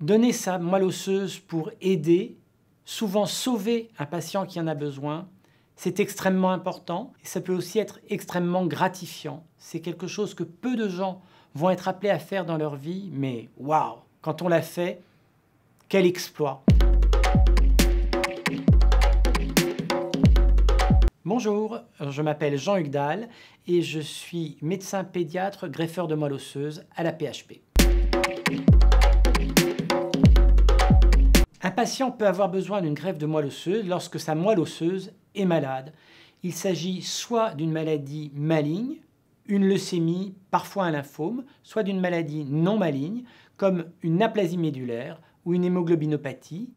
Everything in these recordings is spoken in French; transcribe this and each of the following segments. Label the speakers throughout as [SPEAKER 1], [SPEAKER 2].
[SPEAKER 1] Donner sa moelle osseuse pour aider, souvent sauver un patient qui en a besoin, c'est extrêmement important et ça peut aussi être extrêmement gratifiant. C'est quelque chose que peu de gens vont être appelés à faire dans leur vie, mais waouh, quand on l'a fait, quel exploit! Bonjour, je m'appelle Jean-Hugues Dahl et je suis médecin pédiatre greffeur de moelle osseuse à la PHP. Un patient peut avoir besoin d'une greffe de moelle osseuse lorsque sa moelle osseuse est malade. Il s'agit soit d'une maladie maligne, une leucémie, parfois un lymphome, soit d'une maladie non maligne, comme une aplasie médulaire ou une hémoglobinopathie.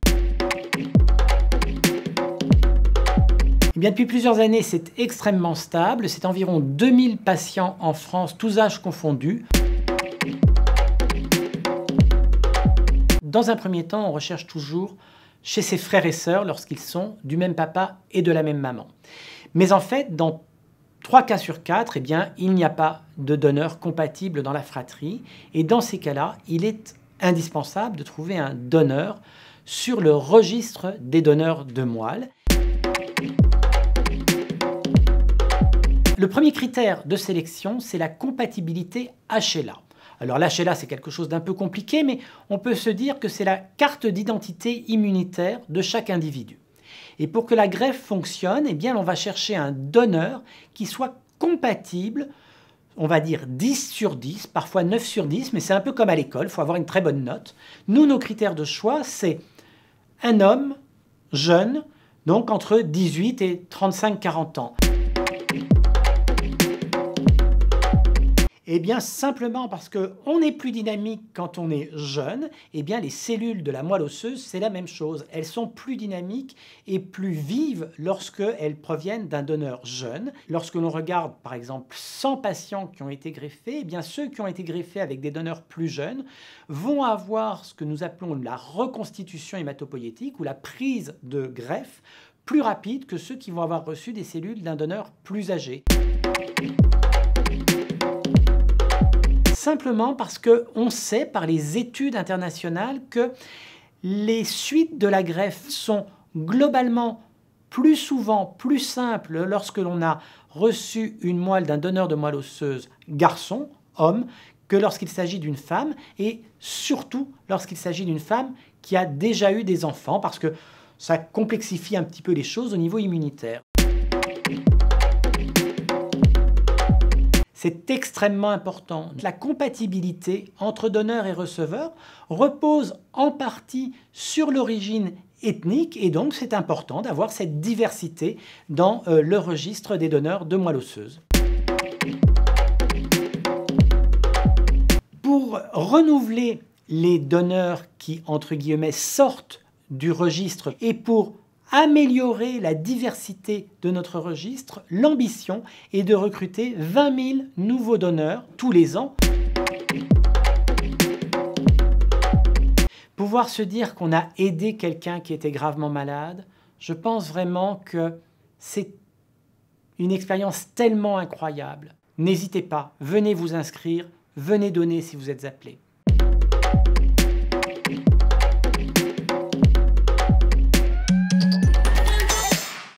[SPEAKER 1] Eh bien, depuis plusieurs années, c'est extrêmement stable. C'est environ 2000 patients en France, tous âges confondus. Dans un premier temps, on recherche toujours chez ses frères et sœurs lorsqu'ils sont du même papa et de la même maman. Mais en fait, dans 3 cas sur 4, eh bien, il n'y a pas de donneur compatible dans la fratrie. Et dans ces cas-là, il est indispensable de trouver un donneur sur le registre des donneurs de moelle. Le premier critère de sélection, c'est la compatibilité HLA. Alors l'HLA, c'est quelque chose d'un peu compliqué, mais on peut se dire que c'est la carte d'identité immunitaire de chaque individu. Et pour que la greffe fonctionne, eh bien, on va chercher un donneur qui soit compatible, on va dire 10 sur 10, parfois 9 sur 10, mais c'est un peu comme à l'école, il faut avoir une très bonne note. Nous, nos critères de choix, c'est un homme jeune, donc entre 18 et 35-40 ans. Eh bien, simplement parce qu'on est plus dynamique quand on est jeune, eh bien, les cellules de la moelle osseuse, c'est la même chose. Elles sont plus dynamiques et plus vives lorsqu'elles proviennent d'un donneur jeune. Lorsque l'on regarde, par exemple, 100 patients qui ont été greffés, eh bien, ceux qui ont été greffés avec des donneurs plus jeunes vont avoir ce que nous appelons la reconstitution hématopoïétique ou la prise de greffe plus rapide que ceux qui vont avoir reçu des cellules d'un donneur plus âgé. Simplement parce qu'on sait par les études internationales que les suites de la greffe sont globalement plus souvent plus simples lorsque l'on a reçu une moelle d'un donneur de moelle osseuse garçon, homme, que lorsqu'il s'agit d'une femme et surtout lorsqu'il s'agit d'une femme qui a déjà eu des enfants parce que ça complexifie un petit peu les choses au niveau immunitaire. C'est extrêmement important. La compatibilité entre donneur et receveur repose en partie sur l'origine ethnique et donc c'est important d'avoir cette diversité dans le registre des donneurs de moelle osseuse. Pour renouveler les donneurs qui, entre guillemets, sortent du registre et pour améliorer la diversité de notre registre, l'ambition est de recruter 20 000 nouveaux donneurs tous les ans. Pouvoir se dire qu'on a aidé quelqu'un qui était gravement malade, je pense vraiment que c'est une expérience tellement incroyable. N'hésitez pas, venez vous inscrire, venez donner si vous êtes appelé.